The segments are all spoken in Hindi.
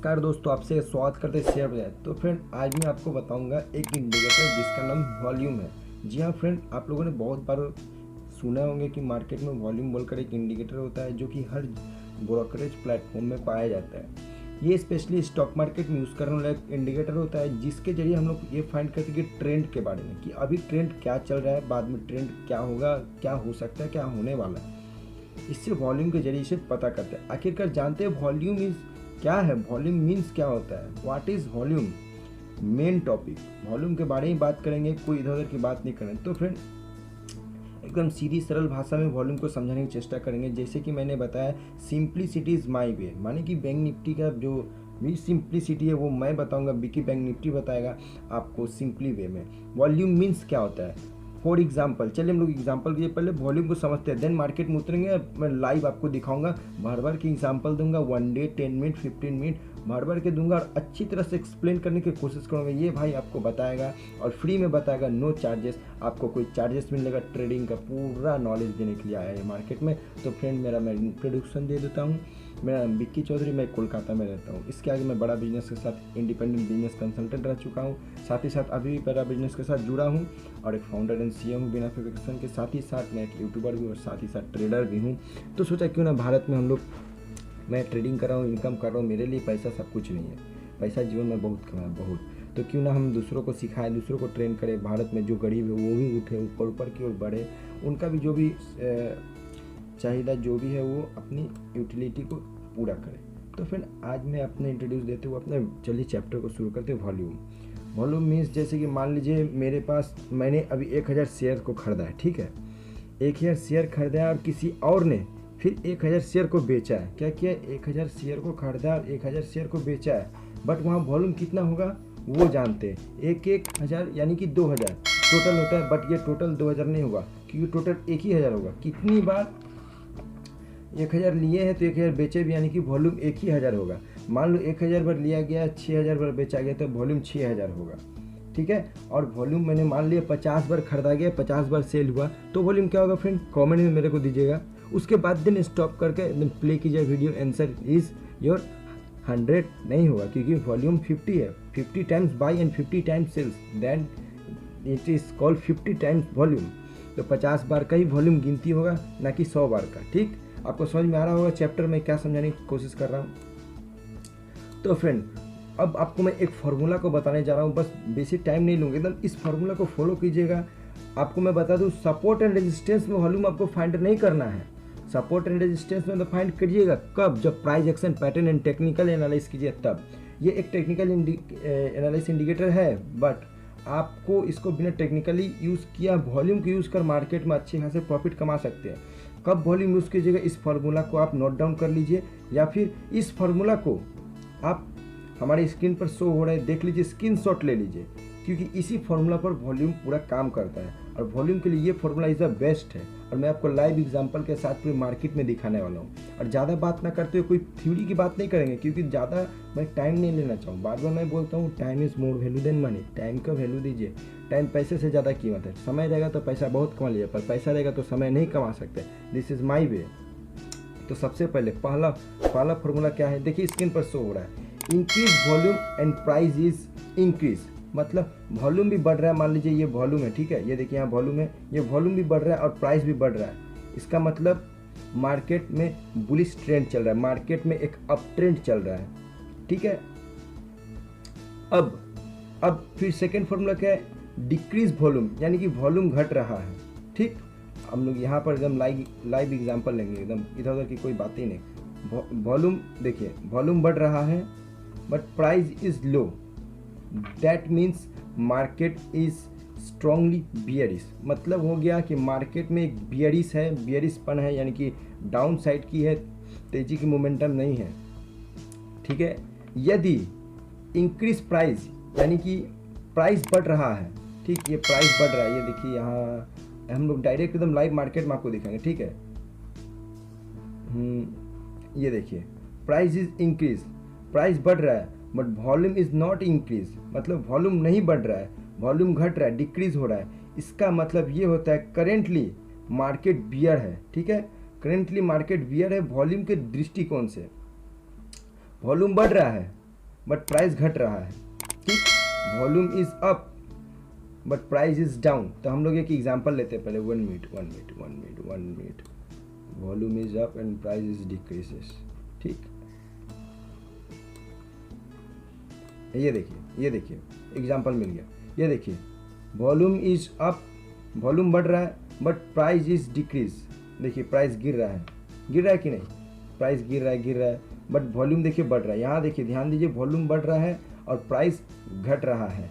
नमस्कार दोस्तों, आपसे स्वागत करते हैं शेयर बाजार। तो फ्रेंड, आज मैं आपको बताऊंगा एक इंडिकेटर जिसका नाम वॉल्यूम है। जी हाँ फ्रेंड, आप लोगों ने बहुत बार सुना होंगे कि मार्केट में वॉल्यूम बोलकर एक इंडिकेटर होता है जो कि हर ब्रोकरेज प्लेटफॉर्म में पाया जाता है। ये स्पेशली स्टॉक मार्केट में यूज़ करने वाला एक इंडिकेटर होता है जिसके जरिए हम लोग ये फाइंड करते हैं कि ट्रेंड के बारे में, कि अभी ट्रेंड क्या चल रहा है, बाद में ट्रेंड क्या होगा, क्या हो सकता है, क्या होने वाला है। इससे वॉल्यूम के जरिए से पता करते हैं। आखिरकार जानते हैं वॉल्यूम इज क्या है, वॉल्यूम मीन्स क्या होता है, what is volume. Main topic volume के बारे में बात करेंगे, कोई इधर उधर की बात नहीं करेंगे। तो फ्रेंड, एकदम सीधी सरल भाषा में वॉल्यूम को समझाने की चेष्टा करेंगे। जैसे कि मैंने बताया, सिंप्लिसिटी इज माई वे, माने कि बैंक निफ्टी का जो भी सिंप्लिसिटी है वो मैं बताऊंगा, बिकी बैंक निफ्टी बताएगा आपको सिंपली वे में। वॉल्यूम मीन्स क्या होता है, फॉर एग्जाम्पल, चलिए हम लोग एग्जाम्पल के लिए पहले वॉल्यूम को समझते हैं, देन मार्केट में उतरेंगे। मैं लाइव आपको दिखाऊंगा, भर भर के एग्जाम्पल दूंगा, 1 डे 10 मिनट 15 मिनट भर भर के दूंगा और अच्छी तरह से एक्सप्लेन करने की कोशिश करूँगा। ये भाई आपको बताएगा और फ्री में बताएगा, नो चार्जेस, आपको कोई चार्जेस मिलेगा। ट्रेडिंग का पूरा नॉलेज देने के लिए आया है मार्केट में। तो फ्रेंड, मैं इंट्रोडक्शन दे देता हूँ। मेरा नाम बिक्की चौधरी, मैं कोलकाता में रहता हूँ। इसके आगे मैं बड़ा बिजनेस के साथ इंडिपेंडेंट बिजनेस कंसल्टेंट रह चुका हूँ। साथ ही साथ अभी भी बड़ा बिजनेस के साथ जुड़ा हूँ और एक फाउंडर एंड सीईओ हूँ बिना फिक्सन के। साथ ही साथ मैं एक यूट्यूबर भी और साथ ही साथ ट्रेडर भी हूँ। तो सोचा क्यों ना भारत में हम लोग, मैं ट्रेडिंग कर रहा हूँ, इनकम कर रहा हूँ, मेरे लिए पैसा सब कुछ नहीं है, पैसा जीवन में बहुत कम है, बहुत। तो क्यों ना हम दूसरों को सिखाएं, दूसरों को ट्रेन करें, भारत में जो गरीब है वो भी उठे, ऊपर ऊपर की ओर बढ़े, उनका भी जो भी चाहिए जो भी है वो अपनी यूटिलिटी को पूरा करें। तो फिर आज मैं अपने इंट्रोड्यूस देते हुए अपने चलिए चैप्टर को शुरू करते हैं। वॉल्यूम, वॉल्यूम मीन्स जैसे कि मान लीजिए मेरे पास, मैंने अभी 1000 शेयर को खरीदा है, ठीक है, 1000 शेयर खरीदा है और किसी और ने फिर 1000 शेयर को बेचा है। क्या किया, 1000 शेयर को खरीदा और 1000 शेयर को बेचा है, बट वहाँ वॉल्यूम कितना होगा वो जानते हैं। 1000 यानी कि 2000 टोटल होता है, बट ये टोटल 2000 नहीं होगा क्योंकि टोटल 1000 होगा। कितनी बार 1000 लिए हैं तो 1000 बेचे भी, यानी कि वॉल्यूम 1000 होगा। मान लो 1000 बार लिया गया, 6000 बार बेचा गया तो वॉल्यूम 6000 होगा, ठीक है। और वॉल्यूम मैंने मान लिया 50 बार खरीदा गया, 50 बार सेल हुआ, तो वॉल्यूम क्या होगा फ्रेंड, कमेंट में मेरे को दीजिएगा। उसके बाद दिन स्टॉप करके दिन प्ले कीजिए वीडियो, आंसर इज योर 100 नहीं होगा क्योंकि वॉल्यूम 50 है। 50 times buy and 50 times sales, then it is called 50 times volume. तो 50 बार का ही वॉल्यूम गिनती होगा, ना कि 100 बार का। ठीक, आपको समझ में आ रहा होगा चैप्टर में क्या समझाने की कोशिश कर रहा हूँ। तो फ्रेंड, अब आपको मैं एक फार्मूला को बताने जा रहा हूँ, बस बेसी टाइम नहीं लूँगा, एकदम इस फार्मूला को फॉलो कीजिएगा। आपको मैं बता दूँ, सपोर्ट एंड रेजिस्टेंस में वॉल्यूम आपको फाइंड नहीं करना है। सपोर्ट एंड रेजिस्टेंस में तो फाइंड करिएगा कब, जब price action pattern and technical analysis कीजिए तब। ये एक टेक्निकल एनालिसिस इंडिकेटर है, बट आपको इसको बिना टेक्निकली यूज़ किया वॉल्यूम को यूज़ कर मार्केट में अच्छे खासे प्रॉफिट कमा सकते हैं। कब वॉल्यूम यूज़ कीजिएगा, इस फार्मूला को आप नोट डाउन कर लीजिए, या फिर इस फार्मूला को आप हमारी स्क्रीन पर शो हो रहा है देख लीजिए, स्क्रीनशॉट ले लीजिए, क्योंकि इसी फार्मूला पर वॉल्यूम पूरा काम करता है और वॉल्यूम के लिए ये फार्मूला इज़ द बेस्ट है। और मैं आपको लाइव एग्जांपल के साथ पूरे मार्केट में दिखाने वाला हूँ। और ज़्यादा बात ना करते हुए, कोई थ्योरी की बात नहीं करेंगे क्योंकि ज़्यादा मैं टाइम नहीं लेना चाहूँ। बार बार मैं बोलता हूँ, time is more value than money, time का वैल्यू दीजिए। टाइम पैसे से ज़्यादा कीमत है। समय रहेगा तो पैसा बहुत कमा लीजिए, पर पैसा रहेगा तो समय नहीं कमा सकते। दिस इज़ माई वे। तो सबसे पहले पहला फार्मूला क्या है, देखिए स्क्रीन पर शो हो रहा है, increase volume and price is increase. मतलब वॉल्यूम भी बढ़ रहा है, मान लीजिए ये वॉल्यूम है, ठीक है, ये देखिए यहाँ वॉल्यूम है, ये वॉल्यूम भी बढ़ रहा है और प्राइस भी बढ़ रहा है। इसका मतलब मार्केट में बुलिश ट्रेंड चल रहा है, मार्केट में एक अप ट्रेंड चल रहा है, ठीक है। अब फिर सेकेंड फार्मूला क्या है, डिक्रीज वॉल्यूम, यानी कि वॉल्यूम घट रहा है, ठीक। हम लोग यहाँ पर एकदम लाइव एग्जाम्पल लेंगे, एकदम इधर उधर की कोई बात ही नहीं। वॉल्यूम देखिए, वॉल्यूम बढ़ रहा है but price is low, that means market is strongly bearish. मतलब हो गया कि मार्केट में एक बियरिश है, बियरिशपन है, यानी कि डाउन साइड की है, तेजी की मोमेंटम नहीं है, ठीक है। यदि इंक्रीज प्राइस, यानी कि प्राइस बढ़ रहा है, ठीक, ये प्राइस बढ़ रहा है, ये देखिए यहाँ हम लोग डायरेक्ट एकदम लाइव मार्केट में आपको दिखाएंगे, ठीक है। ये देखिए, प्राइस इज इंक्रीज, प्राइस बढ़ रहा है but volume is not increase, मतलब वॉल्यूम नहीं बढ़ रहा है, वॉल्यूम घट रहा है, डिक्रीज हो रहा है। इसका मतलब ये होता है करेंटली मार्केट बियर है, ठीक है, करेंटली मार्केट बियर है। वॉल्यूम के दृष्टिकोण से वॉल्यूम बढ़ रहा है बट प्राइस घट रहा है, ठीक। Volume is up but price is down. तो हम लोग एक एग्जांपल लेते हैं पहले, 1 minute. Volume is up and price is decreases, ठीक। ये देखिए एग्जांपल मिल गया। ये देखिए वॉल्यूम इज अप, वॉल्यूम बढ़ रहा है बट प्राइस इज डिक्रीज। देखिए प्राइस गिर रहा है कि नहीं, प्राइस गिर रहा है बट वॉल्यूम देखिए बढ़ रहा है। यहाँ देखिए ध्यान दीजिए, वॉल्यूम बढ़ रहा है और प्राइस घट रहा है।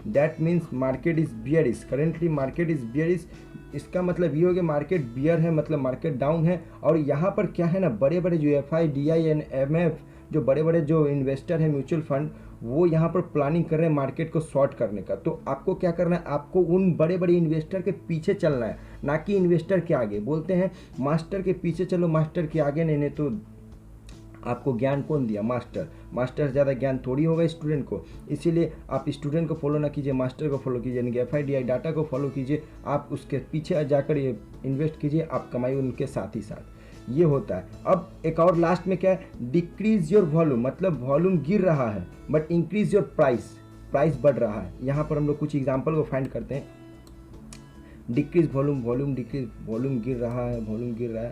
That means market is bearish, currently market is bearish. इसका मतलब ये हो गया मार्केट बियर है, मतलब मार्केट डाउन है। और यहाँ पर क्या है ना, बड़े बड़े जो FIDI एंड MF, जो बड़े बड़े जो इन्वेस्टर हैं म्यूचुअल फंड, वो यहाँ पर प्लानिंग कर रहे हैं मार्केट को शॉर्ट करने का। तो आपको क्या करना है, आपको उन बड़े बड़े इन्वेस्टर के पीछे चलना है, ना कि इन्वेस्टर के आगे। बोलते हैं मास्टर के पीछे चलो, मास्टर के आगे नहीं तो आपको ज्ञान कौन दिया, मास्टर ज़्यादा ज्ञान थोड़ी होगा स्टूडेंट को। इसीलिए आप स्टूडेंट को फॉलो ना कीजिए, मास्टर को फॉलो कीजिए, यानी कि FIDI डाटा को फॉलो कीजिए। आप उसके पीछे जाकर ये इन्वेस्ट कीजिए, आप कमाई उनके साथ ही साथ। ये होता है। अब एक और लास्ट में क्या है, डिक्रीज योर वॉल्यूम, मतलब वॉल्यूम गिर रहा है बट इंक्रीज योर प्राइस बढ़ रहा है। यहाँ पर हम लोग कुछ एग्जाम्पल को फाइंड करते हैं। डिक्रीज वॉल्यूम डिक्रीज, वॉल्यूम गिर रहा है,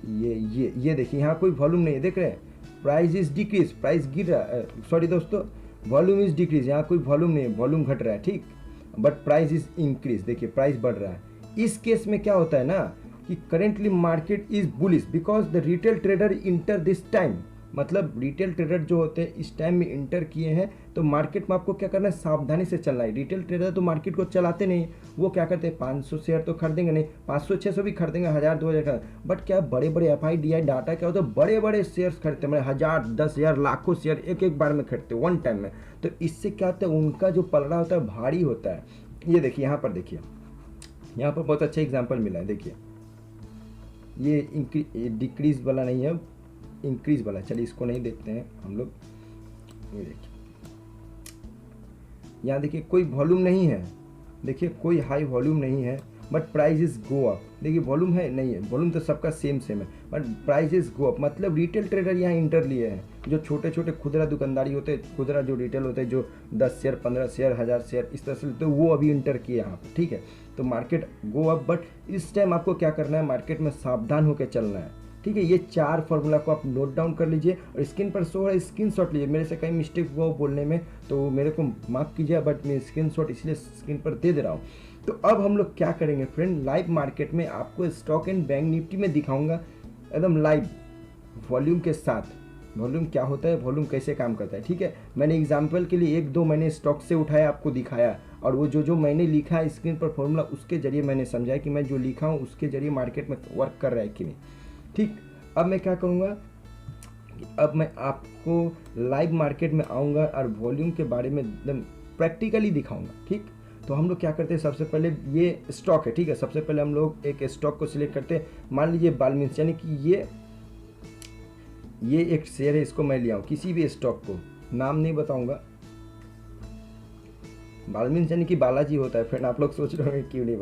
ये देखिए यहाँ कोई वॉल्यूम नहीं है, देख रहे हैं, प्राइस इज डिक्रीज, प्राइस गिर रहा है, सॉरी दोस्तों, वॉल्यूम इज डिक्रीज, यहाँ कोई वॉल्यूम नहीं है, वॉल्यूम घट रहा है, ठीक। बट प्राइस इज इंक्रीज, देखिए प्राइस बढ़ रहा है। इस केस में क्या होता है ना कि currently market is bullish because the retail trader inter this time, मतलब रिटेल ट्रेडर जो होते हैं इस टाइम में इंटर किए हैं। तो मार्केट में आपको क्या करना है, सावधानी से चलना है। रिटेल ट्रेडर तो मार्केट को चलाते नहीं, वो क्या करते हैं 500 शेयर तो खरीदेंगे नहीं, 500-600 भी खरीदेंगे, 1000-2000 बट क्या बड़े बड़े FIDI डाटा क्या होता है, बड़े बड़े शेयर्स खरीदते हैं, 1000, 10,000, लाखों शेयर एक बार में खरीदते वन टाइम में। तो इससे क्या होता है, उनका जो पलड़ा होता है भारी होता है। ये देखिए यहाँ पर, देखिए यहाँ पर बहुत अच्छा एग्जाम्पल मिला है। देखिए ये डिक्रीज वाला नहीं है, इंक्रीज वाला, चलिए इसको नहीं देखते हैं हम लोग। ये देखिए यहाँ देखिए कोई वॉल्यूम नहीं है, देखिए कोई हाई वॉल्यूम नहीं है but price is go up. देखिए वॉल्यूम है नहीं है, वॉल्यूम तो सबका सेम है but price is go up, मतलब रिटेल ट्रेडर यहाँ इंटर लिए हैं। जो छोटे छोटे खुदरा दुकानदारी होते हैं, खुदरा जो रिटेल होते हैं, जो 10 शेयर 15 शेयर 1000 शेयर इस तरह से, तो वो अभी इंटर किए यहाँ पर, ठीक है। तो मार्केट गो अप, बट इस टाइम आपको क्या करना है, मार्केट में सावधान होकर चलना है, ठीक है। ये 4 फॉर्मूला को आप नोट डाउन कर लीजिए और स्क्रीन पर शो है, स्क्रीनशॉट लीजिए। मेरे से कहीं मिस्टेक हुआ बोलने में तो मेरे को माफ़ कीजिए, बट मैं स्क्रीनशॉट इसलिए स्क्रीन पर दे रहा हूँ। तो अब हम लोग क्या करेंगे फ्रेंड, लाइव मार्केट में आपको स्टॉक एंड बैंक निफ्टी में दिखाऊंगा एकदम लाइव वॉल्यूम के साथ। वॉल्यूम क्या होता है, वॉल्यूम कैसे काम करता है, ठीक है। मैंने एग्जाम्पल के लिए 1-2 मैंने स्टॉक से उठाया, आपको दिखाया, और वो जो मैंने लिखा है स्क्रीन पर फॉर्मूला, उसके जरिए मैंने समझाया कि मैं जो लिखा हूँ उसके जरिए मार्केट में वर्क कर रहा है कि नहीं, ठीक। अब मैं क्या करूँगा, अब मैं आपको लाइव मार्केट में आऊँगा और वॉल्यूम के बारे में एकदम प्रैक्टिकली दिखाऊँगा, ठीक। तो हम लोग क्या करते हैं, सबसे पहले ये स्टॉक है, ठीक है। सबसे पहले हम लोग एक स्टॉक को सिलेक्ट करते हैं, मान लीजिए बाल्मिंस, यानी कि ये एक शेयर है, इसको मैं लिया हूँ, किसी भी स्टॉक को, नाम नहीं बताऊँगा। बाल्मिंस यानी कि बालाजी होता है फ्रेंड, आप लोग सोच रहे होंगे क्यों नहीं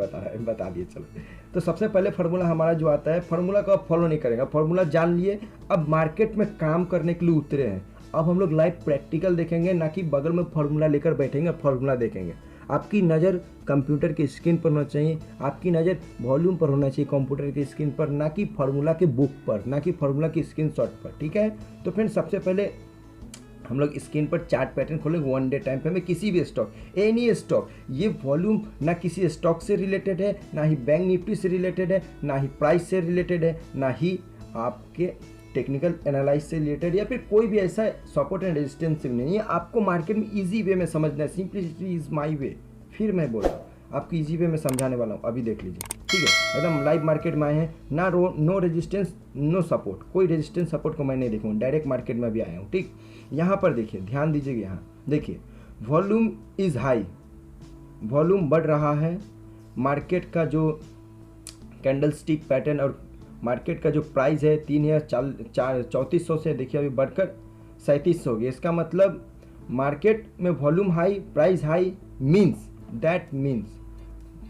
बता दिए, चलो। तो सबसे पहले फार्मूला हमारा जो आता है, फार्मूला को आप फॉलो नहीं करेंगे, फार्मूला जान लिए, अब मार्केट में काम करने के लिए उतरे हैं। अब हम लोग लाइव प्रैक्टिकल देखेंगे, ना कि बगल में फार्मूला लेकर बैठेंगे फार्मूला देखेंगे। आपकी नज़र कंप्यूटर की स्क्रीन पर होना चाहिए, आपकी नज़र वॉल्यूम पर होना चाहिए कंप्यूटर की स्क्रीन पर, ना कि फार्मूला के बुक पर, ना कि फार्मूला की स्क्रीनशॉट पर, ठीक है। तो फ्रेंड सबसे पहले हम लोग स्क्रीन पर चार्ट पैटर्न खोलेंगे 1 डे टाइम पे में, किसी भी स्टॉक, एनी स्टॉक। ये वॉल्यूम ना किसी स्टॉक से रिलेटेड है, ना ही बैंक निफ्टी से रिलेटेड है, ना ही प्राइस से रिलेटेड है, ना ही आपके टेक्निकल एनालाइज से रिलेटेड, या फिर कोई भी ऐसा सपोर्ट एंड रेजिस्टेंस नहीं है। आपको मार्केट में ईजी वे में समझना है, सिंपलिसिटी इज माई वे। फिर मैं बोल रहा हूँ आपको ईजी वे में समझाने वाला हूँ, अभी देख लीजिए, ठीक है। एकदम लाइव मार्केट में आए हैं, ना नो रेजिस्टेंस नो सपोर्ट, कोई रेजिस्टेंस सपोर्ट को मैं नहीं देखूँ, डायरेक्ट मार्केट में भी आया हूँ, ठीक। यहाँ पर देखिए, ध्यान दीजिएगा, यहाँ देखिए वॉल्यूम इज हाई, वॉल्यूम बढ़ रहा है। मार्केट का जो कैंडल स्टिक पैटर्न और मार्केट का जो प्राइस है 3400 से देखिए अभी बढ़कर 3700 हो गया। इसका मतलब मार्केट में volume high, price high, that means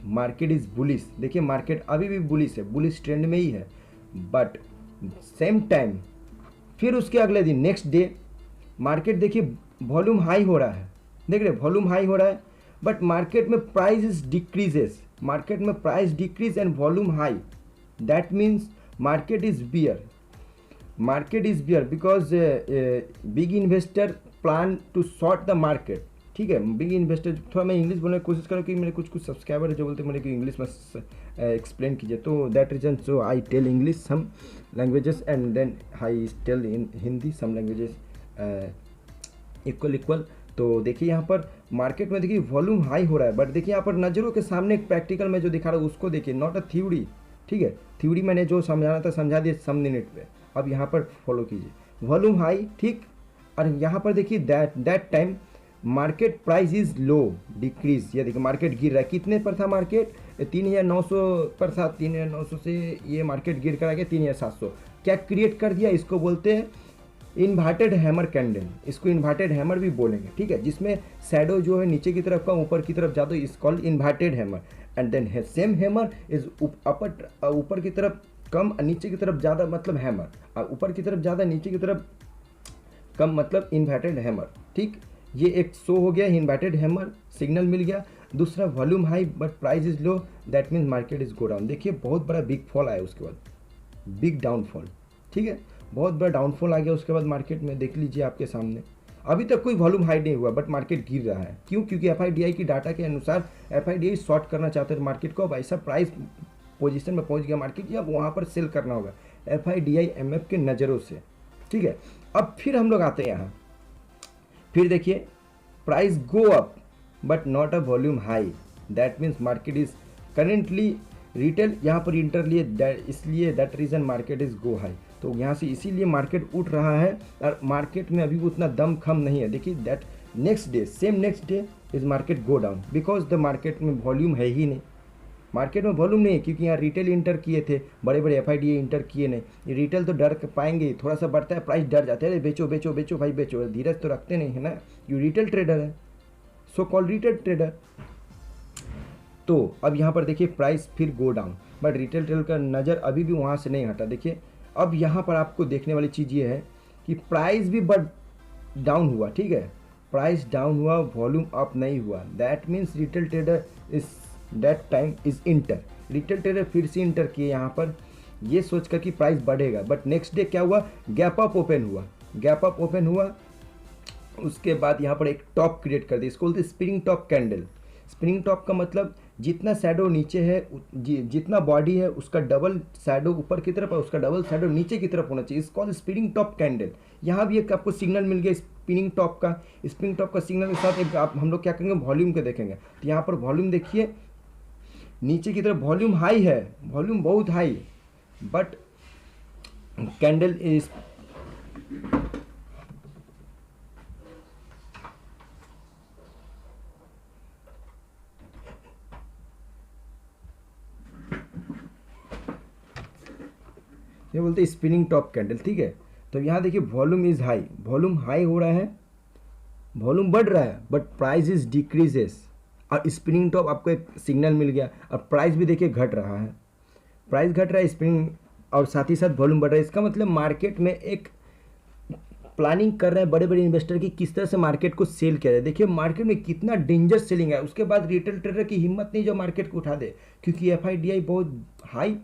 market is bullish. देखिए मार्केट अभी भी बुलिश है, बुलिश ट्रेंड में ही है, बट सेम टाइम फिर उसके अगले दिन नेक्स्ट डे मार्केट देखिए वॉल्यूम हाई हो रहा है, देख रहे वॉल्यूम हाई हो रहा है, बट मार्केट में प्राइस इज डिक्रीजेस, मार्केट में price decrease and volume high, that means market is bear, market is bear because big investor plan to short the market. ठीक है, बिग इन्वेस्टर, थोड़ा मैं इंग्लिश बोलने की कोशिश करूँ कि मेरे कुछ सब्सक्राइबर है जो बोलते हैं मेरे को इंग्लिश में एक्सप्लेन कीजिए, तो that reason so I tell English some languages and then I tell in Hindi some languages equal. तो देखिए यहाँ पर मार्केट में देखिए वॉल्यूम हाई हो रहा है, बट देखिए यहाँ पर नज़रों के सामने एक प्रैक्टिकल में जो दिखा रहा है उसको देखिए, नॉट अ थ्योरी। ठीक है, थ्योरी मैंने जो समझाना था समझा दिया सम मिनट पे, अब यहाँ पर फॉलो कीजिए वॉल्यूम हाई। ठीक, और यहाँ पर देखिए that time market price is low decrease, ये देखिए मार्केट गिर रहा है, कितने पर था मार्केट 3900 पर था, 3900 से ये मार्केट गिर कर आ गया 3700, क्या क्रिएट कर दिया, इसको बोलते हैं इन्वर्टेड हैमर कैंडल, इसको इन्वर्टेड हैमर भी बोलेंगे। ठीक है, जिसमें शैडो जो है नीचे की तरफ कम ऊपर की तरफ ज़्यादा, is called inverted hammer and then same hammer is ऊपर की तरफ कम नीचे की तरफ ज़्यादा मतलब हैमर, ऊपर की तरफ ज़्यादा नीचे की तरफ कम मतलब इन्वर्टेड हैमर। ठीक, ये एक शो हो गया इन्वर्टेड हैमर, सिग्नल मिल गया। दूसरा volume high but price is low, that means market is go down. देखिए बहुत बड़ा बिग फॉल आया, उसके बाद बिग डाउनफॉल। ठीक है, बहुत बड़ा डाउनफॉल आ गया उसके बाद मार्केट में, देख लीजिए आपके सामने। अभी तक कोई वॉल्यूम हाई नहीं हुआ बट मार्केट गिर रहा है, क्यों? क्योंकि एफआईडीआई की डाटा के अनुसार एफआईडीआई शॉर्ट करना चाहते थे मार्केट को, अब ऐसा प्राइस पोजीशन में पहुंच गया मार्केट, या वहाँ पर सेल करना होगा एफआईडीआई एमएफ के नज़रों से। ठीक है, अब फिर हम लोग आते हैं यहाँ, फिर देखिए price go up but not a volume high, that means market is currently retail यहाँ पर इंटर लिए, इसलिए that reason market is go high. तो यहाँ से इसीलिए मार्केट उठ रहा है, और मार्केट में अभी उतना दम खम नहीं है। देखिए that next day same next day is market go down because the market में वॉल्यूम है ही नहीं, मार्केट में वॉल्यूम नहीं है, क्योंकि यहाँ रिटेल इंटर किए थे, बड़े बड़े एफआईडीए इंटर किए नहीं। ये रिटेल तो डर पाएंगे, थोड़ा सा बढ़ता है प्राइस डर जाते हैं, अरे बेचो बेचो बेचो भाई बेचो, धीरज तो रखते नहीं है ना, ये रिटेल ट्रेडर है, सो कॉल्ड रिटेल ट्रेडर। तो अब यहाँ पर देखिए प्राइस फिर go down, but retail trader का नज़र अभी भी वहाँ से नहीं हटा। देखिए अब यहाँ पर आपको देखने वाली चीज़ ये है कि प्राइस भी बट डाउन हुआ। ठीक है, प्राइस डाउन हुआ, वॉल्यूम अप नहीं हुआ, that means retail trader is that time is inter, retail trader फिर से इंटर किए यहाँ पर ये सोचकर कि प्राइस बढ़ेगा, बट नेक्स्ट डे क्या हुआ, गैप अप ओपन हुआ, गैप अप ओपन हुआ, उसके बाद यहाँ पर एक टॉप क्रिएट कर दिया, इसको बोलते spring top candle. Spring top का मतलब जितना शैडो नीचे है, जितना बॉडी है उसका डबल शैडो ऊपर की तरफ और उसका डबल शैडो नीचे की तरफ होना चाहिए, इसको स्प्रिंग टॉप कैंडल। यहाँ भी एक आपको सिग्नल मिल गया स्पिनिंग टॉप का, स्प्रिंग टॉप का सिग्नल के साथ एक हम लोग क्या करेंगे, वॉल्यूम के देखेंगे। तो यहाँ पर वॉल्यूम देखिए नीचे की तरफ वॉल्यूम हाई है, वॉल्यूम बहुत हाई, बट कैंडल इज ये बोलते हैं स्पिनिंग टॉप कैंडल। ठीक है, तो यहाँ देखिए volume is high, volume high हो रहा है, वॉल्यूम बढ़ रहा है, बट प्राइस इज डिक्रीजेस, और स्पिनिंग टॉप आपको एक सिग्नल मिल गया, और प्राइस भी देखिए घट रहा है, प्राइस घट रहा है स्पिनिंग, और साथ ही साथ वॉल्यूम बढ़ रहा है। इसका मतलब मार्केट में एक प्लानिंग कर रहे हैं बड़े बड़े इन्वेस्टर की किस तरह से मार्केट को सेल किया जाए। देखिए मार्केट में कितना डेंजर सेलिंग है, उसके बाद रिटेल ट्रेडर की हिम्मत नहीं जो मार्केट को उठा दे, क्योंकि एफआईडीआई बहुत हाई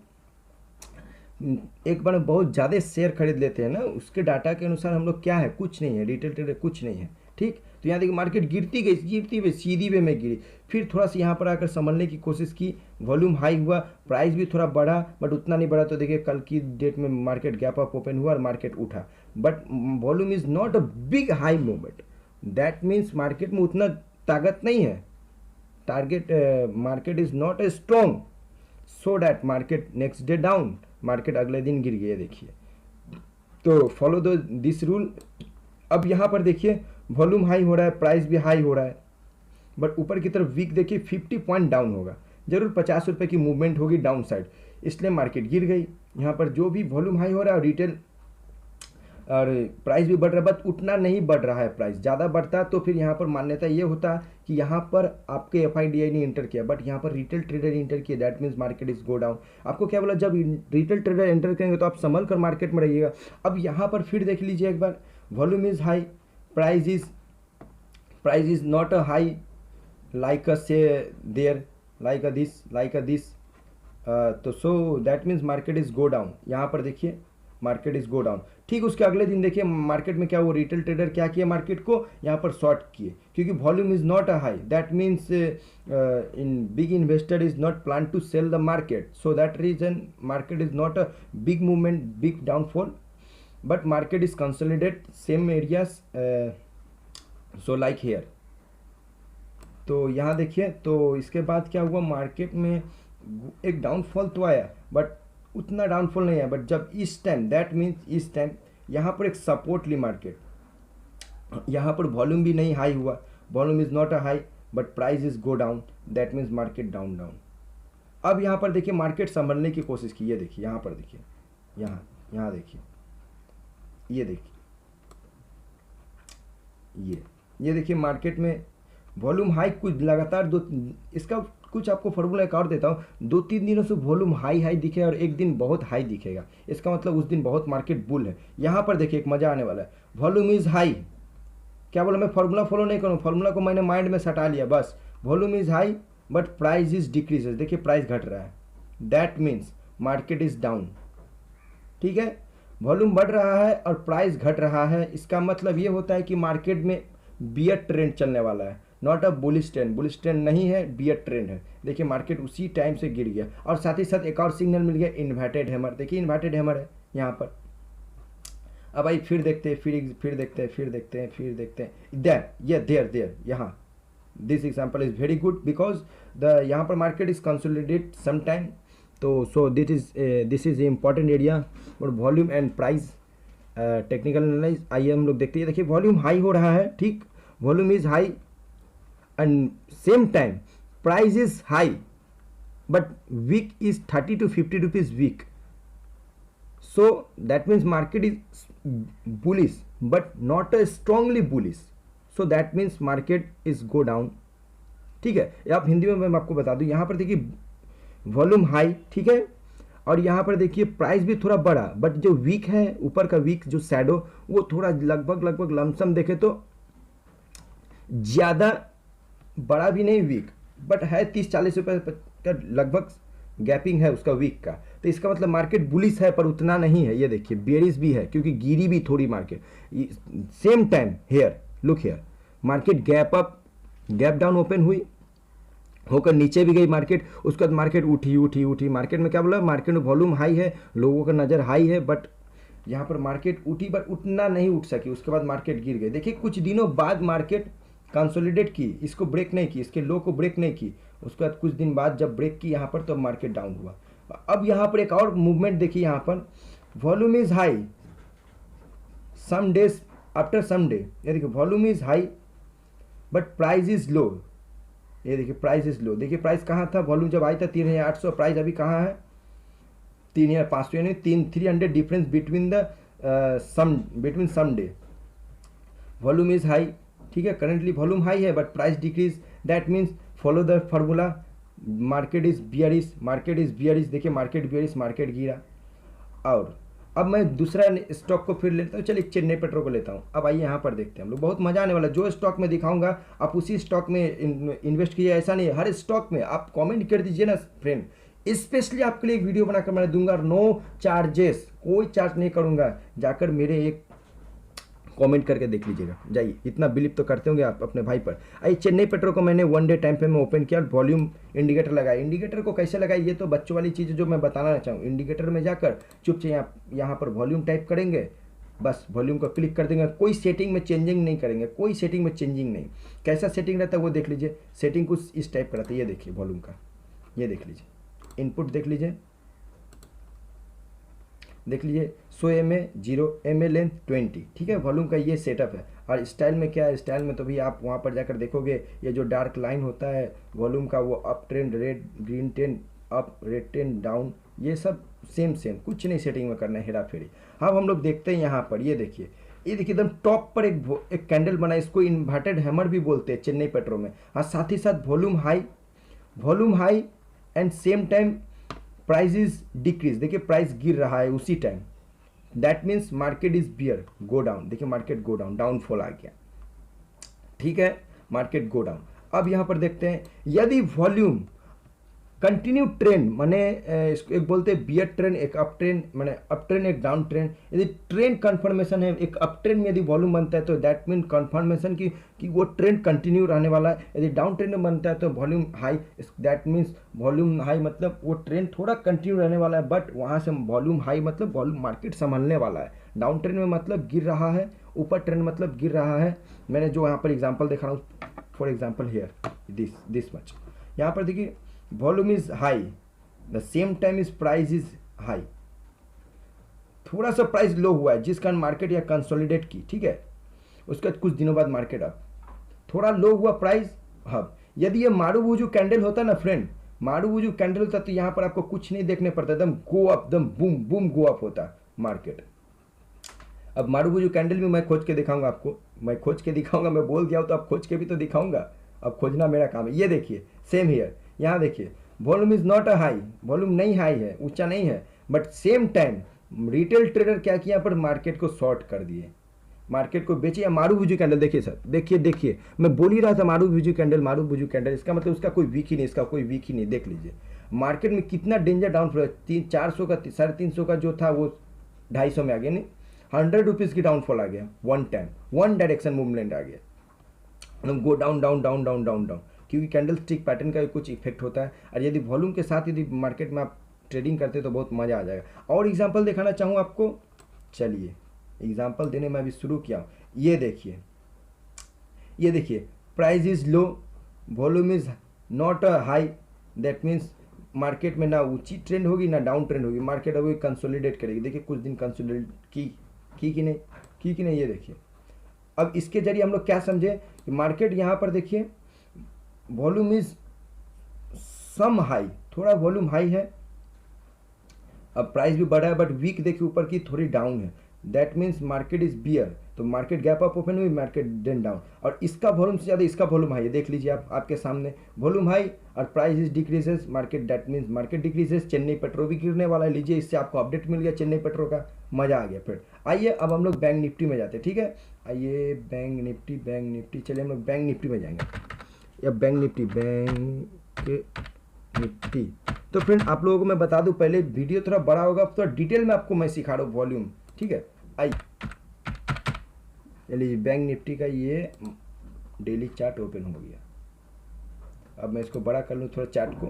एक बार बहुत ज़्यादा शेयर खरीद लेते हैं ना, उसके डाटा के अनुसार हम लोग क्या है, कुछ नहीं है, रिटेल ट्रेडर कुछ नहीं है। ठीक, तो यहाँ देखिए मार्केट गिरती गई सीधी वे में गिरी, फिर थोड़ा सा यहाँ पर आकर संभलने की कोशिश की, वॉल्यूम हाई हुआ, प्राइस भी थोड़ा बढ़ा बट उतना नहीं बढ़ा। तो देखिए कल की डेट में मार्केट गैप अप ओपन हुआ और मार्केट उठा, but volume is not a big high movement, that means market में उतना ताकत नहीं है, market is not a strong, so that market next day down, market अगले दिन गिर गया। देखिए तो फॉलो दो दिस रूल। अब यहाँ पर देखिए वॉल्यूम हाई हो रहा है, प्राइस भी हाई हो रहा है, बट ऊपर की तरफ वीक देखिए 50 पॉइंट डाउन होगा, जरूर 50 रुपये की मूवमेंट होगी डाउन साइड, इसलिए मार्केट गिर गई। यहाँ पर जो भी वॉल्यूम हाई हो रहा है और रिटेल और प्राइस भी बढ़ रहा है, बट उतना नहीं बढ़ रहा है, प्राइस ज़्यादा बढ़ता तो फिर यहाँ पर मान्यता ये होता कि यहाँ पर आपके एफआईडीआई ने इंटर किया, बट यहाँ पर रिटेल ट्रेडर इंटर किया, that means market is go down. आपको क्या बोला, जब रिटेल ट्रेडर एंटर करेंगे तो आप संभल कर मार्केट में रहिएगा। अब यहाँ पर फिर देख लीजिए एक बार, volume is high, price is price is not a high like a say there like a this तो so that means market is go down. यहाँ पर देखिए मार्केट इज गो डाउन। ठीक उसके अगले दिन देखिए मार्केट में क्या, वो रिटेल ट्रेडर क्या किया, मार्केट को यहाँ पर शॉर्ट किए क्योंकि volume is not a high. That means in big investor is not plan to sell the market, so that reason market is not a big movement, big downfall, but market is consolidate same areas, so like here. तो यहाँ देखिए, तो इसके बाद क्या हुआ, मार्केट में एक डाउनफॉल तो आया बट उतना डाउनफॉल नहीं आया, बट जब इस टाइम, दैट मीन्स इस टाइम यहाँ पर एक सपोर्ट ली मार्केट, यहाँ पर वॉल्यूम भी नहीं हाई हुआ, volume is not a high but price is go down, that means market down down. अब यहाँ पर देखिए मार्केट संभलने की कोशिश की, ये देखिए यहाँ पर देखिए, यहाँ देखिए, ये देखिए, ये देखिए मार्केट में वॉल्यूम हाई कुछ लगातार इसका कुछ आपको फॉर्मूला एक और देता हूँ, 2-3 दिनों से वॉल्यूम हाई दिखे और एक दिन बहुत हाई दिखेगा, इसका मतलब उस दिन बहुत मार्केट बुल है। यहाँ पर देखिए एक मजा आने वाला है, वॉल्यूम इज हाई, क्या बोला, मैं फॉर्मूला फॉलो नहीं करूँ, फॉर्मूला को मैंने माइंड में सटा लिया बस। Volume is high but price is decreases, देखिए प्राइस घट रहा है, that means market is down. ठीक है, वॉल्यूम बढ़ रहा है और प्राइस घट रहा है, इसका मतलब ये होता है कि मार्केट में बियर ट्रेंड चलने वाला है, not a bullish trend. Bullish trend नहीं है, बियर ट्रेंड है। देखिए मार्केट उसी टाइम से गिर गया और साथ ही साथ एक और सिग्नल मिल गया, इन्वर्टेड हैमर। देखिए इन्वर्टेड हैमर है यहाँ पर। अब आई फिर देखते हैं, फिर देखते हैं देयर यहाँ, this example is very good because the यहाँ पर market is consolidate some time, तो so this is important area और volume and price technical analyse. आइए हम लोग देखते हैं, देखिए वॉल्यूम हाई हो रहा है, ठीक, volume is high and same time price is high but week is 30 to 50 rupees week, so that means market is bullish but not a strongly bullish, so that means market is go down। ठीक है, आप हिंदी में मैं आपको बता दूं, यहाँ पर देखिए वॉल्यूम हाई, ठीक है, और यहाँ पर देखिए प्राइस भी थोड़ा बड़ा बट जो वीक है, ऊपर का वीक जो शैडो, वो थोड़ा लगभग लमसम देखे तो ज़्यादा बड़ा भी नहीं, वीक बट है 30-40 रुपये का लगभग गैपिंग है उसका वीक का, तो इसका मतलब मार्केट बुलिश है पर उतना नहीं है। ये देखिए बेरिश भी है क्योंकि गिरी भी थोड़ी market, same time hair look here, market gap up gap down open हुई होकर नीचे भी गई मार्केट, उसके बाद मार्केट उठी। मार्केट में क्या बोला, मार्केट में वॉल्यूम हाई है, लोगों का नज़र हाई है, बट यहाँ पर मार्केट उठी बट उतना नहीं उठ सकी, उसके बाद मार्केट गिर गई। देखिए कुछ दिनों बाद मार्केट कंसोलिडेट की, इसको ब्रेक नहीं की, इसके लो को ब्रेक नहीं की, उसके बाद कुछ दिन बाद जब ब्रेक की यहाँ पर तो मार्केट डाउन हुआ। अब यहाँ पर एक और मूवमेंट देखिए, यहाँ पर volume is high some days after some day, ये देखिए volume is high but price is low, ये देखिए प्राइस इज लो। देखिए प्राइस कहाँ था, वॉल्यूम जब आई था 3800, प्राइस अभी कहाँ है 3500, यानी 300 difference between some day. Volume is high, ठीक है, करंटली वॉल्यूम हाई है but price decrease, that means follow the formula, market is bearish. देखिए मार्केट बियरिश, मार्केट गिरा। और अब मैं दूसरा स्टॉक को फिर लेता हूँ, चलिए चेन्नई पेट्रो को लेता हूँ। अब आइए यहाँ पर देखते हैं हम लोग, बहुत मजा आने वाला, जो स्टॉक में दिखाऊंगा आप उसी स्टॉक में इन्वेस्ट कीजिए, ऐसा नहीं है हर स्टॉक में। आप कमेंट कर दीजिए ना फ्रेंड, स्पेशली आपके लिए एक वीडियो बनाकर मैं दूंगा, नो चार्जेस, कोई चार्ज नहीं करूंगा, जाकर मेरे एक कमेंट करके देख लीजिएगा, जाइए, इतना बिलीव तो करते होंगे आप अपने भाई पर। आइए चेन्नई पेट्रो को मैंने 1 डे टाइम पे मैं ओपन किया, वॉल्यूम इंडिकेटर लगाया। इंडिकेटर को कैसे लगाया, ये तो बच्चों वाली चीज़ जो मैं बताना चाहूँ। इंडिकेटर में जाकर चुपचाप यहाँ पर वॉल्यूम टाइप करेंगे, बस वॉल्यूम को क्लिक कर देंगे, कोई सेटिंग में चेंजिंग नहीं करेंगे, कोई सेटिंग में चेंजिंग नहीं। कैसा सेटिंग रहता है वो देख लीजिए, सेटिंग कुछ इस टाइप का रहता है, ये देखिए वॉल्यूम का, ये देख लीजिए, इनपुट देख लीजिए, 100 mA 0 mA लेंथ 20, ठीक है, वॉल्यूम का ये सेटअप है। और स्टाइल में क्या है, स्टाइल में तो भी आप वहाँ पर जाकर देखोगे, ये जो डार्क लाइन होता है वॉल्यूम का, वो up trend, red green trend up, red trend down, ये सब सेम कुछ नहीं सेटिंग में करना है, हेरा फेरी। अब हम लोग देखते हैं यहाँ पर, ये देखिए एकदम टॉप पर एक कैंडल बना, इसको इन्वर्टेड हैमर भी बोलते हैं चेन्नई पेट्रो में। और साथ ही साथ volume high and same time price is decrease, देखिए प्राइस गिर रहा है उसी time, that means market is bear, go down. देखिए मार्केट गो डाउन, डाउनफॉल आ गया, ठीक है। Market go down. अब यहाँ पर देखते हैं यदि वॉल्यूम कंटिन्यू ट्रेंड माने इसको एक बोलते हैं बियर ट्रेंड, एक अप ट्रेंड माने अप ट्रेंड एक डाउन ट्रेंड, यदि ट्रेंड कंफर्मेशन है एक अप ट्रेंड में यदि वॉल्यूम बनता है तो दैट मीन कंफर्मेशन कि वो ट्रेंड कंटिन्यू रहने वाला है। यदि डाउन ट्रेंड में बनता है तो volume high, that means volume high मतलब वो ट्रेंड थोड़ा कंटिन्यू रहने वाला है, बट वहाँ से वॉल्यूम हाई मतलब वॉल्यूम मार्केट संभलने वाला है। डाउन ट्रेंड में मतलब गिर रहा है, ऊपर ट्रेंड मतलब गिर रहा है। मैंने जो यहाँ पर एग्जाम्पल देखा रहा हूँ, for example hair this much, यहाँ पर देखिए volume is high, the same time is price is high, थोड़ा सा प्राइस लो हुआ है जिस कारण मार्केट या कंसोलिडेट की, ठीक है। उसके कुछ दिनों बाद मार्केट अप, थोड़ा लो हुआ प्राइस हब। यदि ये मारूबुजू कैंडल होता ना फ्रेंड, मारूबुजू कैंडल होता तो यहाँ पर आपको कुछ नहीं देखने पड़ता, एकदम गो अप, एकदम बूम बूम गो अप होता मार्केट। अब मारूबुजू कैंडल भी मैं खोज के दिखाऊंगा आपको, मैं खोज के दिखाऊंगा, मैं बोल दिया हूँ तो आप खोज के भी तो दिखाऊंगा, अब खोजना मेरा काम है। ये देखिए सेम हियर, यहाँ देखिए volume is not a high, volume नहीं हाई है, ऊंचा नहीं है, but same time retail trader क्या किया पर मार्केट को शॉर्ट कर दिए, मार्केट को बेचे। मारूबुजू कैंडल देखिए सर, देखिए मैं बोल ही रहा था मारूबुजू कैंडल, इसका मतलब उसका कोई वीक ही नहीं, इसका कोई वीक ही नहीं। देख लीजिए मार्केट में कितना डेंजर डाउनफॉल है, 400 का 350 का जो था वो 250 में आ गया, नहीं 100 रुपीज़ की डाउनफॉल आ गया, one time one direction movement आ गया, go down down down down down down, क्योंकि कैंडल स्टिक पैटर्न का कुछ इफेक्ट होता है। और यदि वॉल्यूम के साथ यदि मार्केट में आप ट्रेडिंग करते तो बहुत मज़ा आ जाएगा। और एग्जांपल दिखाना चाहूँ आपको, चलिए एग्जांपल देने में अभी शुरू किया हूँ। ये देखिए price is low, volume is not a high, that means market में ना ऊंची ट्रेंड होगी ना डाउन ट्रेंड होगी, मार्केट अभी कंसोलिडेट करेगी। देखिए कुछ दिन कंसोलिडेट की कि नहीं, ये देखिए। अब इसके जरिए हम लोग क्या समझे कि मार्केट यहाँ पर देखिए वॉल्यूम इज सम हाई, थोड़ा वॉल्यूम हाई है, अब प्राइस भी बढ़ा है, बट वीक देखिए ऊपर की थोड़ी डाउन है, that means market is bear, तो मार्केट गैप अप ओपन हुई, मार्केट देन डाउन। और इसका वॉल्यूम से ज़्यादा इसका वॉल्यूम हाई है, देख लीजिए आप आपके सामने वॉल्यूम हाई और price is decreases, market that means market decreases. Chennai petro भी गिरने वाला है, लीजिए इससे आपको अपडेट मिल गया चेन्नई पेट्रो का, मज़ा आ गया। फिर आइए अब हम लोग बैंक निफ्टी में जाते हैं, ठीक है। आइए बैंक निफ्टी, चलिए हम लोग बैंक निफ्टी में जाएंगे। या बैंक निफ्टी तो फ्रेंड आप लोगों को मैं बता दूं, पहले वीडियो थोड़ा बड़ा होगा, थोड़ा डिटेल में आपको मैं सिखा रहा हूँ वॉल्यूम, ठीक है। आइए चलिए बैंक निफ्टी का ये डेली चार्ट ओपन हो गया। अब मैं इसको बड़ा कर लूँ थोड़ा चार्ट को,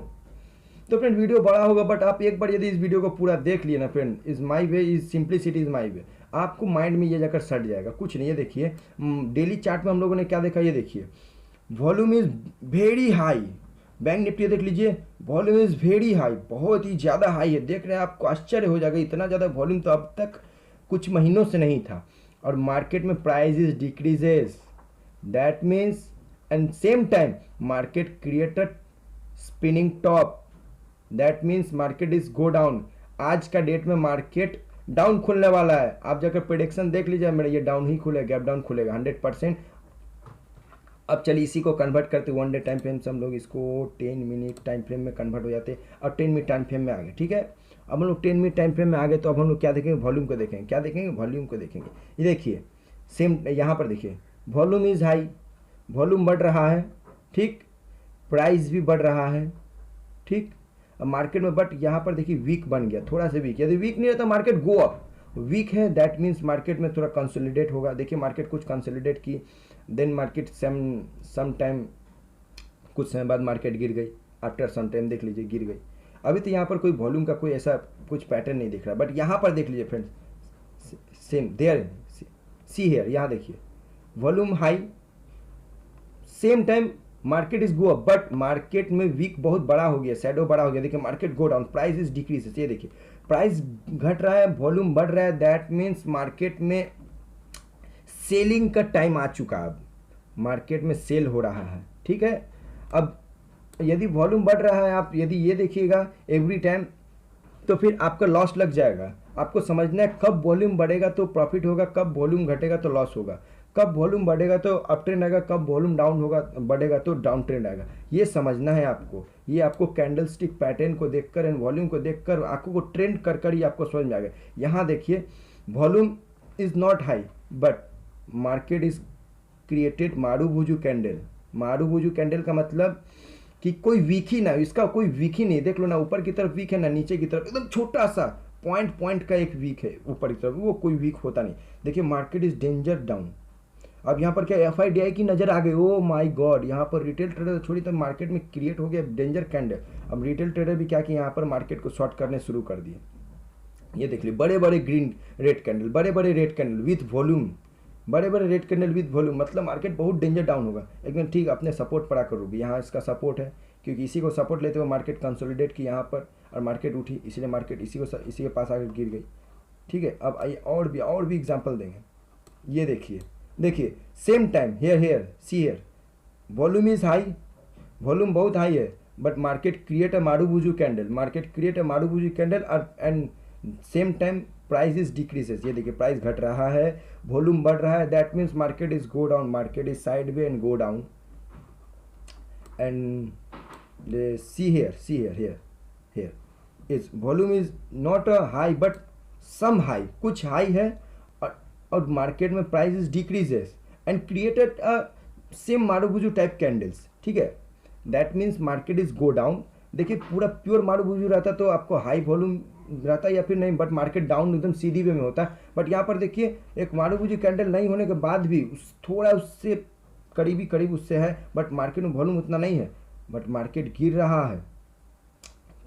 तो फ्रेंड वीडियो बड़ा होगा, बट आप एक बार यदि इस वीडियो को पूरा देख लिए ना friend, is my way, is simplicity is my way, आपको माइंड में ये जाकर सट जाएगा। कुछ नहीं है, देखिए डेली चार्ट में हम लोगों ने क्या देखा, ये देखिए volume is very high, bank Nifty देख लीजिए वॉल्यूम इज वेरी हाई, बहुत ही ज़्यादा हाई है, देख रहे हैं आपको आश्चर्य हो जाएगा, इतना ज़्यादा वॉल्यूम तो अब तक कुछ महीनों से नहीं था। और मार्केट में price is decreases, that means and same time market created spinning top, that means market is go down. आज का डेट में मार्केट डाउन खुलने वाला है, आप जाकर प्रेडिक्शन देख लीजिए मेरा, ये डाउन ही खुलेगा, गैप डाउन खुलेगा 100%। अब चलिए इसी को कन्वर्ट करते वन डे टाइम फ्रेम से, हम लोग इसको 10 मिनट टाइम फ्रेम में कन्वर्ट हो जाते हैं और 10 मिनट टाइम फ्रेम में आ गए, ठीक है। अब हम लोग 10 मिनट टाइम फ्रेम में आ गए, तो अब हम लोग क्या देखेंगे, वॉल्यूम को देखेंगे, क्या देखेंगे, वॉल्यूम को देखेंगे। ये देखिए सेम यहाँ पर देखिए वॉल्यूम इज हाई, वॉल्यूम बढ़ रहा है, ठीक, प्राइस भी बढ़ रहा है, ठीक मार्केट में, बट यहाँ पर देखिए वीक बन गया, थोड़ा सा वीक। यदि वीक नहीं रहता मार्केट गो अप, वीक है दैट मीन्स मार्केट में थोड़ा कंसोलिडेट होगा। देखिए मार्केट कुछ कंसोलिडेट की, देन मार्केट सम टाइम कुछ समय बाद मार्केट गिर गई, आफ्टर सम टाइम देख लीजिए गिर गई। अभी तो यहाँ पर कोई वॉल्यूम का कोई ऐसा कुछ पैटर्न नहीं दिख रहा, बट यहाँ पर देख लीजिए friends, same there see here, यहाँ देखिए volume high, same time market is go up, but market में वीक बहुत बड़ा हो गया, शैडो बड़ा हो गया। देखिए market go down, price is decrease, ये देखिए प्राइस घट रहा है, वॉल्यूम बढ़ रहा है, दैट मीन्स मार्केट में सेलिंग का टाइम आ चुका है, अब मार्केट में सेल हो रहा है, ठीक है। अब यदि वॉल्यूम बढ़ रहा है, आप यदि ये देखिएगा एवरी टाइम, तो फिर आपका लॉस लग जाएगा। आपको समझना है कब वॉल्यूम बढ़ेगा तो प्रॉफिट होगा, कब वॉल्यूम घटेगा तो लॉस होगा, कब वॉल्यूम बढ़ेगा तो अप ट्रेंड आएगा, कब वॉल्यूम डाउन होगा बढ़ेगा तो डाउन ट्रेंड आएगा। ये समझना है आपको, ये आपको कैंडल स्टिक पैटर्न को देखकर एंड वॉल्यूम को देखकर आंखों को ट्रेंड कर ही आपको समझ में आ गया। यहाँ देखिए volume is not high, but market is created marubozu candle, marubozu candle का मतलब कि कोई वीक ही ना, इसका कोई वीक ही नहीं, देख लो ना, ऊपर की तरफ वीक है ना नीचे की तरफ, एकदम छोटा सा पॉइंट का एक वीक है ऊपर की तरफ, वो कोई वीक होता नहीं। देखिए मार्केट इज डेंजर डाउन। अब यहाँ पर क्या एफआईडीआई की नज़र आ गई, ओ माय गॉड, यहाँ पर रिटेल ट्रेडर छोड़ी तो मार्केट में क्रिएट हो गया डेंजर कैंडल। अब रिटेल ट्रेडर भी क्या कि यहाँ पर मार्केट को शॉर्ट करने शुरू कर दिए। ये देख ली बड़े बड़े ग्रीन रेड कैंडल, बड़े बड़े रेड कैंडल विथ वॉल्यूम, बड़े बड़े रेड कैंडल विथ वॉल्यूम, मतलब मार्केट बहुत डेंजर डाउन होगा एकदम। ठीक अपने सपोर्ट पर आकर रुकी, यहाँ इसका सपोर्ट है, क्योंकि इसी को सपोर्ट लेते हुए मार्केट कंसोलिडेट की यहाँ पर और मार्केट उठी, इसलिए मार्केट इसी के पास आकर गिर गई। ठीक है, अब आइए और भी एग्जांपल देंगे। ये देखिए same time here see here, volume is high, volume बहुत हाई है, but market create a marubozu candle and same time price is decreases. ये देखिए प्राइस घट रहा है, वॉल्यूम बढ़ रहा है, that means market is go down, market is side way and go down. And see here is volume is not a high but some high, कुछ हाई है और मार्केट में price is decreases and created a same marubozu type candles. ठीक है, that means market is go down. देखिए पूरा प्योर मारूबुजू रहता तो आपको हाई वॉल्यूम रहता या फिर नहीं, बट मार्केट डाउन एकदम सीधी वे में होता है। बट यहाँ पर देखिए एक मारूबुजू कैंडल नहीं होने के बाद भी थोड़ा उससे करीब उससे है, बट मार्केट में वॉल्यूम उतना नहीं है, बट मार्केट गिर रहा है,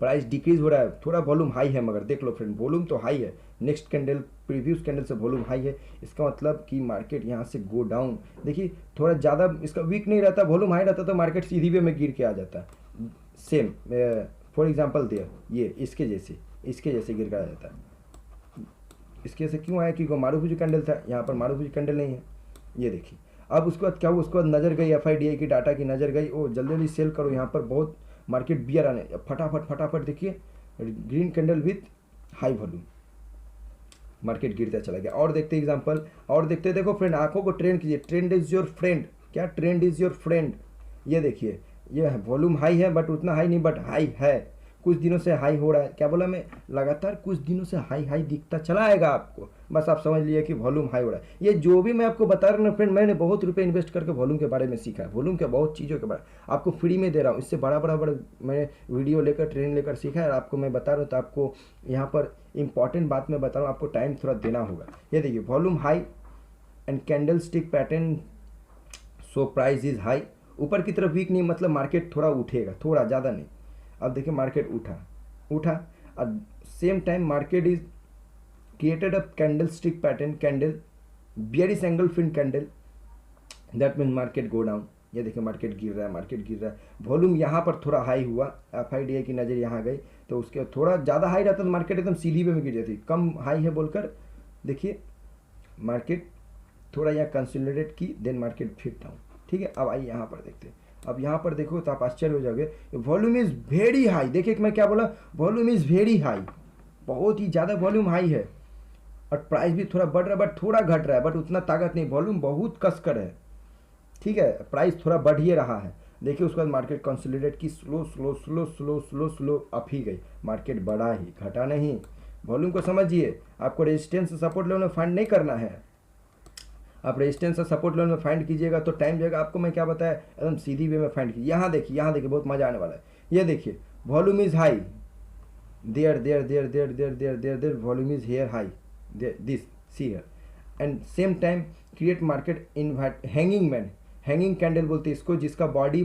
प्राइस डिक्रीज हो रहा है, थोड़ा वॉल्यूम हाई है, मगर देख लो फ्रेंड वॉल्यूम तो हाई है, नेक्स्ट कैंडल प्रीवियस कैंडल से वॉल्यूम हाई है, इसका मतलब कि मार्केट यहाँ से गो डाउन। देखिए थोड़ा ज़्यादा इसका वीक नहीं रहता, वॉल्यूम हाई रहता तो मार्केट सीधी वे में गिर के आ जाता। सेम फॉर एग्जांपल दिया ये इसके जैसे गिर के आ जाता। इसके जैसे क्यों आया, क्योंकि मारूबुजू कैंडल था, यहाँ पर मारूबुजू कैंडल नहीं है। ये देखिए अब उसके बाद क्या हुआ, उसके बाद नज़र गई एफआईडीआई की डाटा की नज़र गई, ओ जल्दी सेल करो, यहाँ पर बहुत मार्केट बियर आने, फटाफट देखिए green candle with high volume, market गिरता चला गया। और देखते एग्जांपल, और देखते, देखो फ्रेंड आंखों को ट्रेंड कीजिए, ट्रेंड इज योर फ्रेंड। क्या ट्रेंड इज योर फ्रेंड? ये देखिए ये वॉल्यूम हाई है बट उतना हाई नहीं, बट हाई है, कुछ दिनों से हाई हो रहा है। क्या बोला मैं, लगातार कुछ दिनों से हाई दिखता चला आएगा आपको, बस आप समझ लिए कि वॉल्यूम हाई हो रहा है। ये जो भी मैं आपको बता रहा हूँ ना फ्रेंड, मैंने बहुत रुपए इन्वेस्ट करके वॉल्यूम के बारे में सीखा है, वॉल्यूम के बहुत चीज़ों के बारे में आपको फ्री में दे रहा हूँ। इससे बड़ा मैं वीडियो लेकर ट्रेनिंग लेकर सीखा है और आपको मैं बता रहा हूँ, तो आपको यहाँ पर इंपॉर्टेंट बात मैं बता रहा हूँ, आपको टाइम थोड़ा देना होगा। ये देखिए volume high and candle stick pattern, so price is high, ऊपर की तरफ वीक नहीं, मतलब मार्केट थोड़ा उठेगा, थोड़ा ज़्यादा नहीं। अब देखिए मार्केट उठा और same time market is created a candle stick pattern, candle bearish engulfing candle, that mean market go down. ये देखिए मार्केट गिर रहा है, वॉल्यूम यहाँ पर थोड़ा हाई हुआ, एफआईडीआई की नज़र यहाँ गई तो उसके थोड़ा ज़्यादा हाई रहता तो मार्केट एकदम सीधी वे में गिर जाती, कम हाई है बोलकर देखिए मार्केट थोड़ा यहाँ कंसोलिडेट की, देन मार्केट फिर डाउन। ठीक है, अब आइए यहाँ पर देखते हैं। अब यहाँ पर देखो तो आप आश्चर्य हो जाओगे, वॉल्यूम इज वेरी हाई। देखिए मैं क्या बोला, वॉल्यूम इज वेरी हाई, बहुत ही ज़्यादा वॉल्यूम हाई है और प्राइस भी थोड़ा बढ़ रहा है बट थोड़ा घट रहा है, बट उतना ताकत नहीं, वॉल्यूम बहुत कसकर है। ठीक है, प्राइस थोड़ा बढ़ ही रहा है। देखिए उसके बाद मार्केट कंसोलिडेट की, स्लो अप ही गई, मार्केट बढ़ा ही, घटा नहीं। वॉल्यूम को समझिए, आपको रेजिस्टेंस सपोर्ट लेवल में फाइंड नहीं करना है, आप रेजिस्टेंस और सपोर्ट लेवल में फाइंड कीजिएगा तो टाइम जाएगा। आपको मैं क्या बताया, एकदम सीधी वे में फाइंड कीजिए। यहाँ देखिए बहुत मजा आने वाला है। ये देखिए volume is high, there volume is here high, this see here, and same time create market in hanging man, hanging candle बोलते हैं इसको, जिसका बॉडी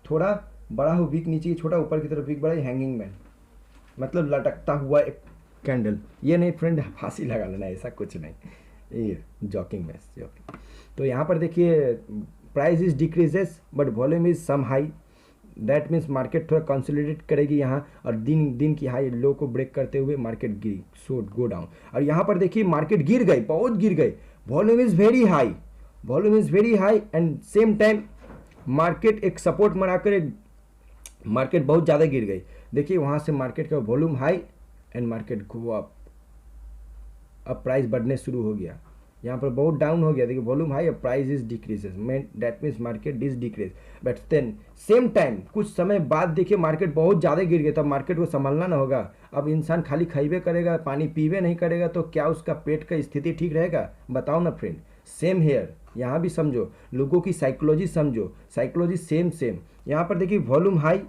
थोड़ा बड़ा हो, वीक नीचे छोटा, ऊपर की तरफ वीक बड़ा, हैंगिंग मैन मतलब लटकता हुआ एक कैंडल। ये नहीं फ्रेंड फांसी लगा लेना, ऐसा कुछ नहीं, ये जॉकिंग में जॉकिंग। तो यहाँ पर देखिए price is decreases but volume is some high, that means market थोड़ा कंसोलिडेट करेगी यहाँ, और दिन की हाई लो को ब्रेक करते हुए मार्केट गिरी, सो गो डाउन। और यहाँ पर देखिए मार्केट गिर गई, बहुत गिर गई, volume is very high and same time market एक सपोर्ट बनाकर एक मार्केट बहुत ज़्यादा गिर गई। देखिए वहाँ से मार्केट का volume high and market go up, अब प्राइस बढ़ने शुरू हो गया, यहाँ पर बहुत डाउन हो गया। देखिए volume high, price is decreases, that means market is decrease, but then same time कुछ समय बाद देखिए मार्केट बहुत ज़्यादा गिर गया, तब मार्केट को संभालना ना होगा। अब इंसान खाली खाइबे करेगा, पानी पीवे नहीं करेगा तो क्या उसका पेट का स्थिति ठीक रहेगा? बताओ ना फ्रेंड। सेम हेयर, यहाँ भी समझो, लोगों की साइकोलॉजी समझो, साइकोलॉजी सेम सेम। यहाँ पर देखिए volume high,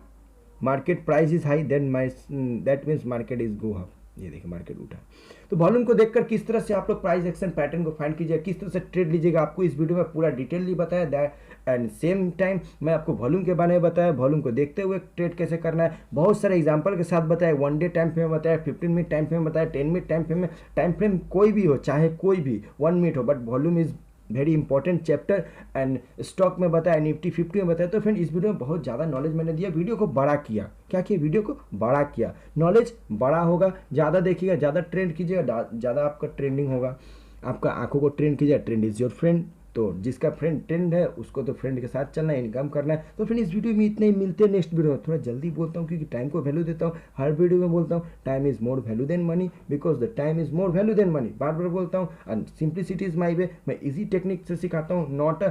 market price is high, then that means market is go up. ये देखिए मार्केट उठा। तो वॉल्यूम को देखकर किस तरह से आप लोग प्राइस एक्शन पैटर्न को फाइंड कीजिएगा, किस तरह से ट्रेड लीजिएगा, आपको इस वीडियो में पूरा डिटेलली बताया दैट। एंड सेम टाइम मैं आपको वॉल्यूम के बारे में बताया, वॉल्यूम को देखते हुए ट्रेड कैसे करना है, बहुत सारे एग्जांपल के साथ बताया। 1 डे टाइम फ्रेम में बताया, 15 मिनट टाइम फ्रेम में बताया, 10 मिनट टाइम फ्रेम में। टाइम फ्रेम कोई भी हो, चाहे कोई भी 1 मिनट हो, but volume is very important chapter. And stock में बताया, निफ्टी 50 में बताया। तो फ्रेंड इस वीडियो में बहुत ज़्यादा नॉलेज मैंने दिया, वीडियो को बड़ा किया। क्या किया? वीडियो को बड़ा किया, नॉलेज बड़ा होगा, ज़्यादा देखिएगा, ज़्यादा ट्रेंड कीजिएगा, ज़्यादा आपका ट्रेंडिंग होगा। आपका आंखों को ट्रेंड कीजिएगा, ट्रेंड इज योर फ्रेंड। तो जिसका फ्रेंड ट्रेंड है उसको तो फ्रेंड के साथ चलना है, इनकम करना है। तो फ्रेंड इस वीडियो में इतने ही, मिलते हैं नेक्स्ट वीडियो में। थोड़ा जल्दी बोलता हूँ क्योंकि टाइम को वैल्यू देता हूँ, हर वीडियो में बोलता हूँ time is more value than money, because the time is more value than money, बार बार बोलता हूँ। And simplicity is my way, मैं इजी टेक्निक से सिखाता हूँ, नॉट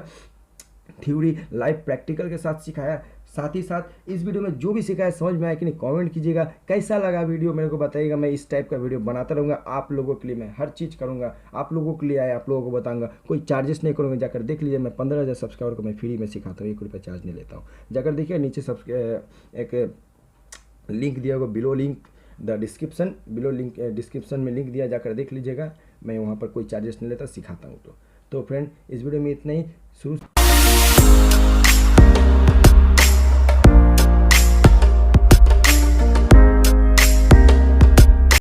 थ्योरी, लाइव प्रैक्टिकल के साथ सिखाया। साथ ही साथ इस वीडियो में जो भी सिखाया समझ में आया कि नहीं, कमेंट कीजिएगा। कैसा लगा वीडियो मेरे को बताइएगा, मैं इस टाइप का वीडियो बनाता रहूँगा आप लोगों के लिए। मैं हर चीज़ करूँगा, आप लोगों के लिए आया, आप लोगों को बताऊँगा, कोई चार्जेस नहीं करूँगा। जाकर देख लीजिए, मैं 15,000 सब्सक्राइबर को मैं फ्री में सिखाता हूँ, 1 रुपया चार्ज नहीं लेता हूँ। जाकर देखिए नीचे एक लिंक दिया होगा, below link the description, below link description में लिंक दिया, जाकर देख लीजिएगा। मैं वहाँ पर कोई चार्जेस नहीं लेता, सिखाता हूँ। तो फ्रेंड इस वीडियो में इतना ही। शुरू